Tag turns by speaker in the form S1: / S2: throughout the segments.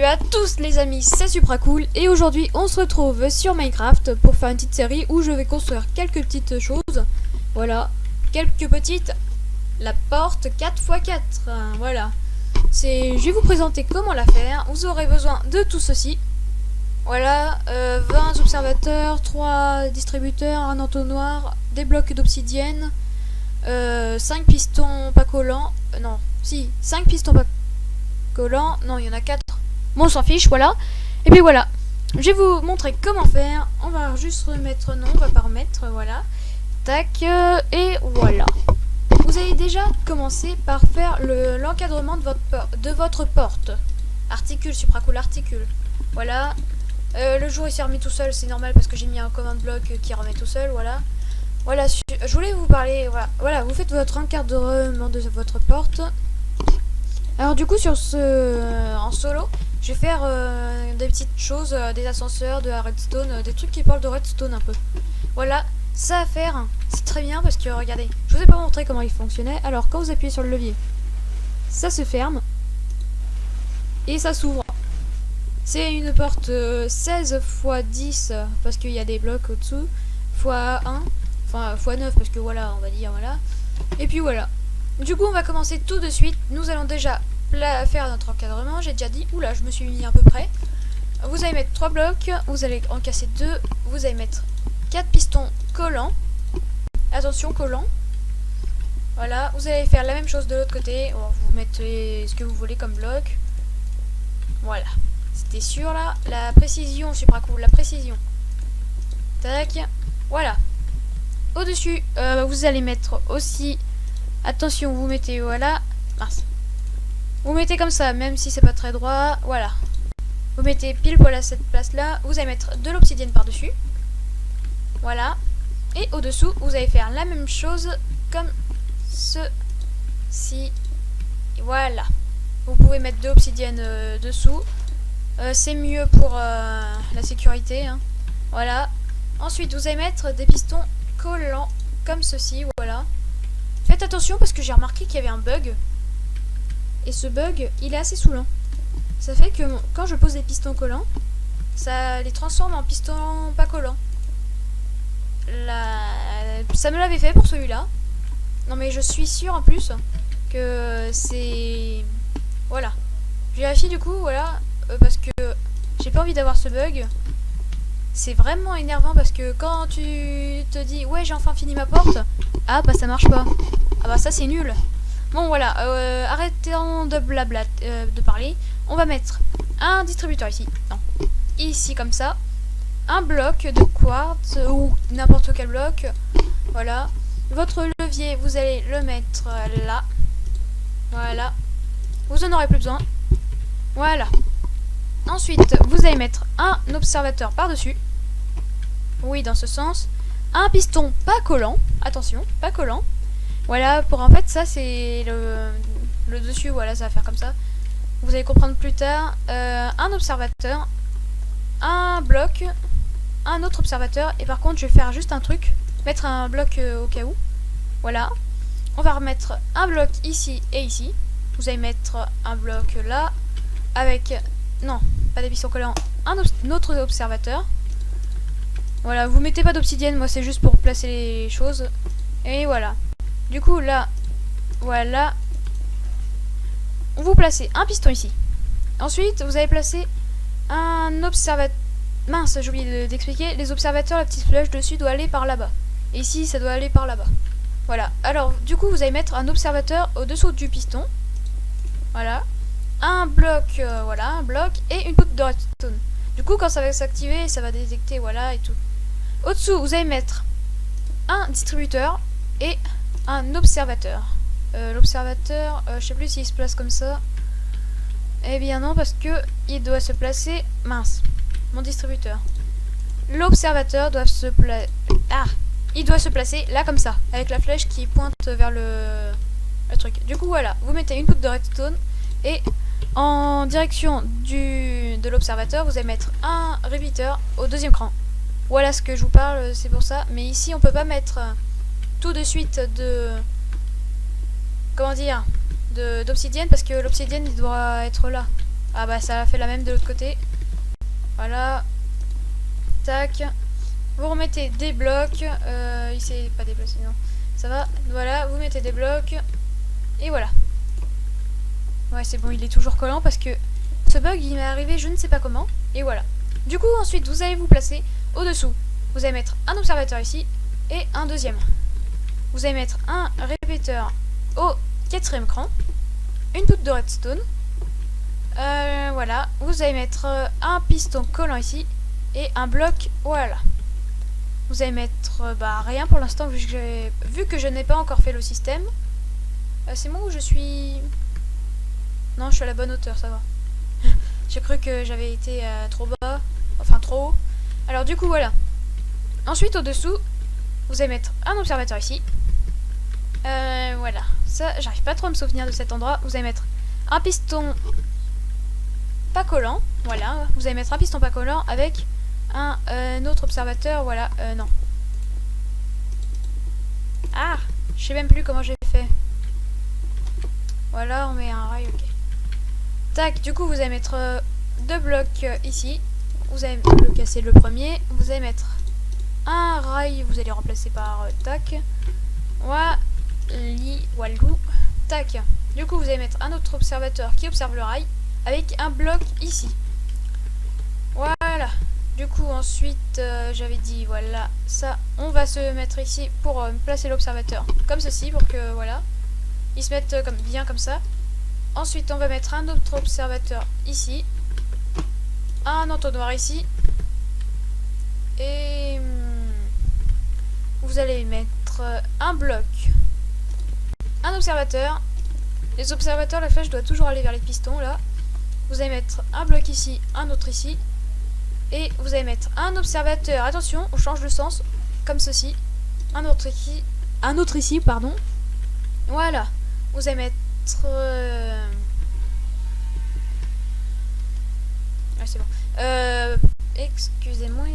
S1: à tous les amis, c'est Supracool et aujourd'hui on se retrouve sur Minecraft pour faire une petite série où je vais construire quelques petites choses. Voilà, quelques petites. La porte 4x4, voilà. Je vais vous présenter comment la faire. Vous aurez besoin de tout ceci. Voilà, 20 observateurs, 3 distributeurs, un entonnoir, des blocs d'obsidienne, 5 pistons pas collants. Non, si, 5 pistons pas collants. Non, il y en a 4. Bon, on s'en fiche, voilà. Et puis voilà, je vais vous montrer comment faire. On va juste remettre non, on va pas remettre, voilà. Tac, et voilà. Vous allez déjà commencer par faire l'encadrement de votre porte. Articule, Supracool, articule. Voilà. Le jour il s'est remis tout seul, c'est normal parce que j'ai mis un command block qui remet tout seul, voilà. Voilà, je voulais vous parler, voilà, vous faites votre encadrement de votre porte. Alors du coup en solo, je vais faire des petites choses, des ascenseurs, de la redstone, des trucs qui parlent de redstone un peu. Voilà, ça à faire, c'est très bien parce que regardez, je vous ai pas montré comment il fonctionnait. Alors quand vous appuyez sur le levier, ça se ferme et ça s'ouvre. C'est une porte 16 x 10 parce qu'il y a des blocs au-dessous, x 1, enfin x 9 parce que voilà, on va dire voilà. Et puis voilà. Du coup, on va commencer tout de suite. Nous allons déjà faire notre encadrement. J'ai déjà dit, oula, je me suis mis à peu près. Vous allez mettre 3 blocs, vous allez en casser 2, vous allez mettre 4 pistons collants. Attention, collants. Voilà, vous allez faire la même chose de l'autre côté. Vous mettez ce que vous voulez comme bloc. Voilà. C'était sûr là. La précision, Supracool, la précision. Tac. Voilà. Au-dessus, vous allez mettre aussi. Attention, vous mettez, voilà. Mince. Vous mettez comme ça, même si c'est pas très droit. Voilà. Vous mettez pile poil à cette place là. Vous allez mettre de l'obsidienne par-dessus. Voilà. Et au-dessous, vous allez faire la même chose comme ceci. Et voilà. Vous pouvez mettre de l'obsidienne dessous. C'est mieux pour la sécurité, hein. Voilà. Ensuite, vous allez mettre des pistons collants comme ceci, voilà. Faites attention parce que j'ai remarqué qu'il y avait un bug. Et ce bug, il est assez saoulant. Ça fait que quand je pose des pistons collants, ça les transforme en pistons pas collants. Ça me l'avait fait pour celui-là. Non mais je suis sûre en plus que c'est... Voilà. Je vérifie du coup, voilà. Parce que j'ai pas envie d'avoir ce bug. C'est vraiment énervant parce que quand tu te dis ouais j'ai enfin fini ma porte, ah bah ça marche pas. Ah bah ça c'est nul. Bon voilà, arrêtons de blabla de parler. On va mettre un distributeur ici. Non. Ici comme ça. Un bloc de quartz ou n'importe quel bloc. Voilà. Votre levier, vous allez le mettre là. Voilà. Vous en aurez plus besoin. Voilà. Ensuite, vous allez mettre un observateur par-dessus. Oui, dans ce sens. Un piston pas collant. Attention, pas collant. Voilà, pour en fait, ça c'est le dessus. Voilà, ça va faire comme ça. Vous allez comprendre plus tard. Un observateur. Un bloc. Un autre observateur. Et par contre, je vais faire juste un truc. Mettre un bloc au cas où. Voilà. On va remettre un bloc ici et ici. Vous allez mettre un bloc là. Avec... Non, pas des pistons collants. Un autre observateur. Voilà, vous mettez pas d'obsidienne, moi c'est juste pour placer les choses. Et voilà. Du coup là, voilà. Vous placez un piston ici. Ensuite, vous allez placer un observateur. Mince, j'ai oublié d'expliquer. Les observateurs, la petite flèche dessus doit aller par là-bas. Et ici, ça doit aller par là-bas. Voilà. Alors, du coup, vous allez mettre un observateur au-dessous du piston. Voilà. Un bloc, voilà, un bloc et une poutre de redstone. Du coup, quand ça va s'activer, ça va détecter, voilà, et tout. Au-dessous, vous allez mettre un distributeur et un observateur. L'observateur, je sais plus s'il se place comme ça. Eh bien non, parce que il doit se placer... Mince, mon distributeur. L'observateur doit se placer... Ah, il doit se placer là comme ça, avec la flèche qui pointe vers le truc. Du coup, voilà, vous mettez une poutre de redstone et... En direction de l'observateur, vous allez mettre un repeater au deuxième cran. Voilà ce que je vous parle, c'est pour ça. Mais ici, on peut pas mettre tout de suite de... Comment dire, d'obsidienne parce que l'obsidienne, il doit être là. Ah bah ça a fait la même de l'autre côté. Voilà. Tac. Vous remettez des blocs. Il s'est pas déplacé, non. Ça va. Voilà, vous mettez des blocs. Et voilà. Ouais, c'est bon, il est toujours collant parce que ce bug, il m'est arrivé je ne sais pas comment. Et voilà. Du coup, ensuite, vous allez vous placer au-dessous. Vous allez mettre un observateur ici et un deuxième. Vous allez mettre un répéteur au 4e cran. Une poutre de redstone. Voilà. Vous allez mettre un piston collant ici et un bloc. Voilà. Vous allez mettre rien pour l'instant vu que je n'ai pas encore fait le système. C'est moi où je suis... Non, je suis à la bonne hauteur, ça va. J'ai cru que j'avais été trop bas, enfin trop haut. Alors du coup, voilà. Ensuite, au-dessous, vous allez mettre un observateur ici. Voilà. Ça, j'arrive pas trop à me souvenir de cet endroit. Vous allez mettre un piston pas collant. Voilà. Vous allez mettre un piston pas collant avec un autre observateur. Voilà. Non. Ah, je sais même plus comment j'ai fait. Voilà, on met un rail, ok. Tac, du coup, vous allez mettre deux blocs ici. Vous allez le casser le premier. Vous allez mettre un rail, vous allez remplacer par tac. Walou. Tac. Du coup, vous allez mettre un autre observateur qui observe le rail avec un bloc ici. Voilà. Du coup, ensuite, j'avais dit, voilà, ça, on va se mettre ici pour placer l'observateur comme ceci, pour que, voilà, ils se mettent bien comme ça. Ensuite, on va mettre un autre observateur ici, un entonnoir ici, et vous allez mettre un bloc, un observateur. Les observateurs, la flèche doit toujours aller vers les pistons, là. Vous allez mettre un bloc ici, un autre ici. Et vous allez mettre un observateur, attention, on change de sens, comme ceci. Un autre ici, pardon. Voilà. Vous allez mettre... Ah, c'est bon. Excusez-moi.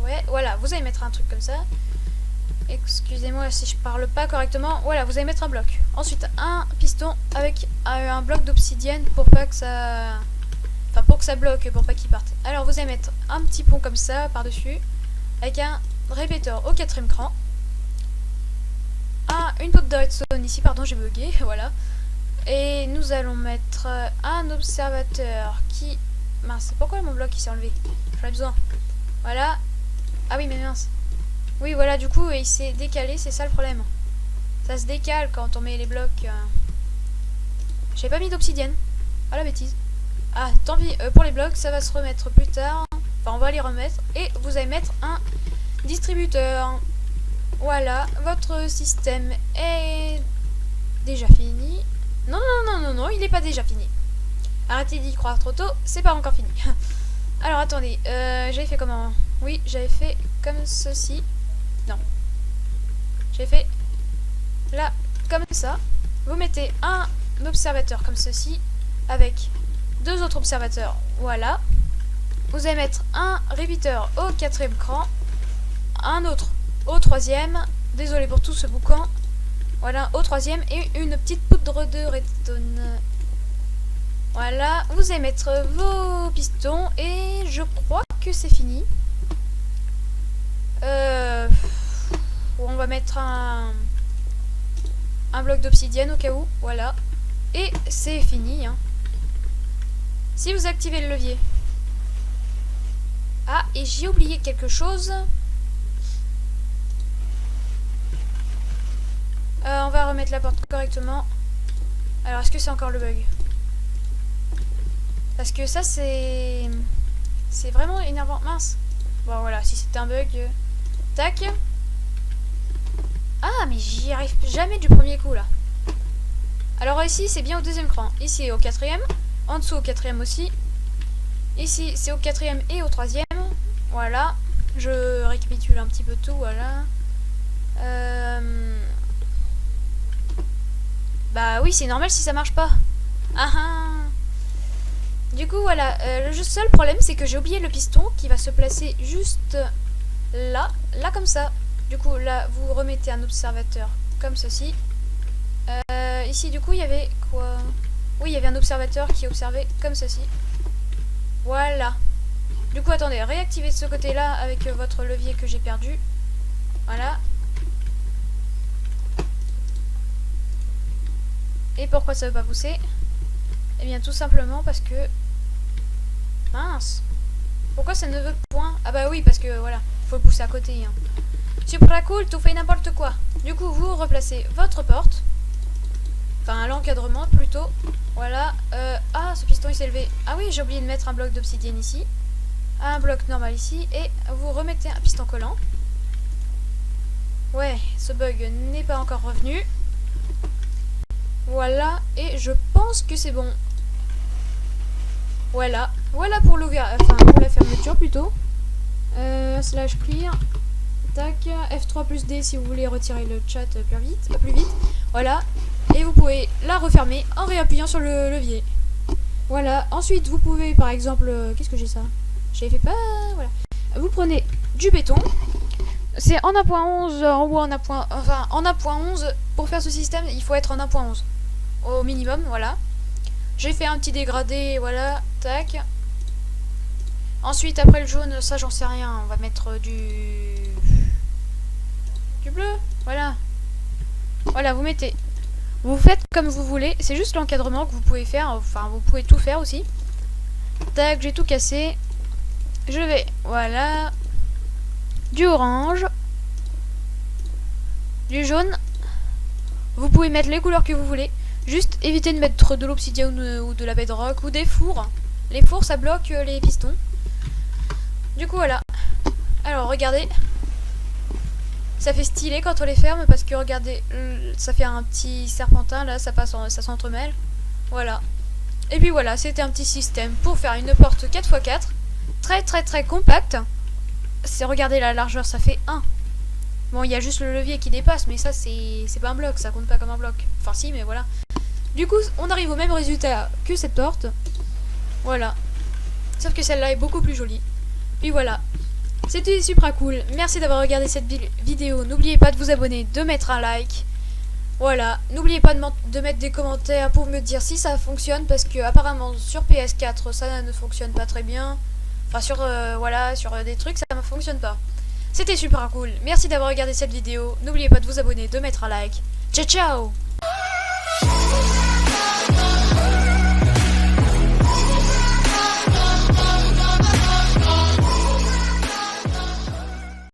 S1: Ouais, voilà, vous allez mettre un truc comme ça. Excusez-moi si je parle pas correctement. Voilà, vous allez mettre un bloc. Ensuite, un piston avec un bloc d'obsidienne pour pas que ça... Enfin, pour que ça bloque, pour pas qu'il parte. Alors, vous allez mettre un petit pont comme ça, par-dessus, avec un répéteur au 4e cran. Une poutre de redstone ici, pardon, j'ai bugué, voilà. Et nous allons mettre un observateur qui... Mince, pourquoi mon bloc il s'est enlevé? J'en ai besoin. Voilà. Ah oui, mais mince. Oui, voilà, du coup, il s'est décalé, c'est ça le problème. Ça se décale quand on met les blocs. J'ai pas mis d'obsidienne. Ah, la bêtise. Ah, tant pis, pour les blocs, ça va se remettre plus tard. Enfin, on va les remettre. Et vous allez mettre un distributeur. Voilà, votre système est déjà fini. Non, non, non, non, non, il n'est pas déjà fini. Arrêtez d'y croire trop tôt, c'est pas encore fini. Alors, attendez, j'avais fait comment? Oui, j'avais fait comme ceci. Non. J'ai fait là, comme ça. Vous mettez un observateur comme ceci, avec... deux autres observateurs, voilà. Vous allez mettre un répéteur au 4e cran, un autre au 3e, désolé pour tout ce boucan, voilà, au 3e, et une petite poudre de redstone. Voilà, vous allez mettre vos pistons, et je crois que c'est fini. On va mettre un bloc d'obsidienne au cas où, voilà. Et c'est fini, hein. Si vous activez le levier. Ah, et j'ai oublié quelque chose. On va remettre la porte correctement. Alors, est-ce que c'est encore le bug? Parce que ça, c'est vraiment énervant. Mince. Bon, voilà, si c'était un bug. Tac. Ah, mais j'y arrive jamais du premier coup, là. Alors ici, c'est bien au 2e cran. Ici, au 4e. En dessous au 4e aussi. Ici c'est au 4e et au 3e. Voilà. Je récapitule un petit peu tout. Voilà. Bah oui, c'est normal si ça marche pas. Ah ah. Du coup voilà. Le seul problème c'est que j'ai oublié le piston qui va se placer juste là. Là comme ça. Du coup là vous remettez un observateur comme ceci. Ici du coup il y avait quoi? Oui, il y avait un observateur qui observait comme ceci. Voilà. Du coup, attendez, réactivez de ce côté-là avec votre levier que j'ai perdu. Voilà. Et pourquoi ça veut pas pousser? Eh bien, tout simplement parce que... Mince. Pourquoi ça ne veut point? Ah bah oui, parce que voilà, faut le pousser à côté. Hein. Super cool, tout fait n'importe quoi. Du coup, vous replacez votre porte. Enfin, l'encadrement plutôt. Voilà. Ah, ce piston il s'est levé. Ah oui, j'ai oublié de mettre un bloc d'obsidienne ici. Un bloc normal ici. Et vous remettez un piston collant. Ouais, ce bug n'est pas encore revenu. Voilà. Et je pense que c'est bon. Voilà. Voilà pour l'ouverture. Enfin, pour la fermeture plutôt. Slash clear. Tac. F3 plus D si vous voulez retirer le chat plus vite. Voilà. Et vous pouvez la refermer en réappuyant sur le levier. Voilà. Ensuite, vous pouvez par exemple... Qu'est-ce que j'ai ça? J'avais fait pas... Voilà. Vous prenez du béton. C'est en 1.11 ou en 1.11. Enfin, en 1.11. Pour faire ce système, il faut être en 1.11. Au minimum, voilà. J'ai fait un petit dégradé, voilà. Tac. Ensuite, après le jaune, ça j'en sais rien. On va mettre du bleu. Voilà. Voilà, vous mettez... Vous faites comme vous voulez, c'est juste l'encadrement que vous pouvez faire, enfin vous pouvez tout faire aussi. Tac, j'ai tout cassé. Je vais, voilà. Du orange. Du jaune. Vous pouvez mettre les couleurs que vous voulez. Juste évitez de mettre de l'obsidienne ou de la bedrock ou des fours. Les fours ça bloque les pistons. Du coup voilà. Alors regardez. Ça fait stylé quand on les ferme parce que regardez, ça fait un petit serpentin là, ça passe, ça s'entremêle. Voilà. Et puis voilà, c'était un petit système pour faire une porte 4x4. Très compacte. Regardez la largeur, ça fait 1. Bon, il y a juste le levier qui dépasse, mais ça c'est pas un bloc, ça compte pas comme un bloc. Enfin si, mais voilà. Du coup, on arrive au même résultat que cette porte. Voilà. Sauf que celle-là est beaucoup plus jolie. Puis voilà. C'était super cool. Merci d'avoir regardé cette vidéo. N'oubliez pas de vous abonner, de mettre un like. Voilà. N'oubliez pas de mettre des commentaires pour me dire si ça fonctionne. Parce que apparemment sur PS4 ça ne fonctionne pas très bien. Enfin sur, voilà, sur des trucs ça ne fonctionne pas. C'était super cool. Merci d'avoir regardé cette vidéo. N'oubliez pas de vous abonner, de mettre un like. Ciao ciao.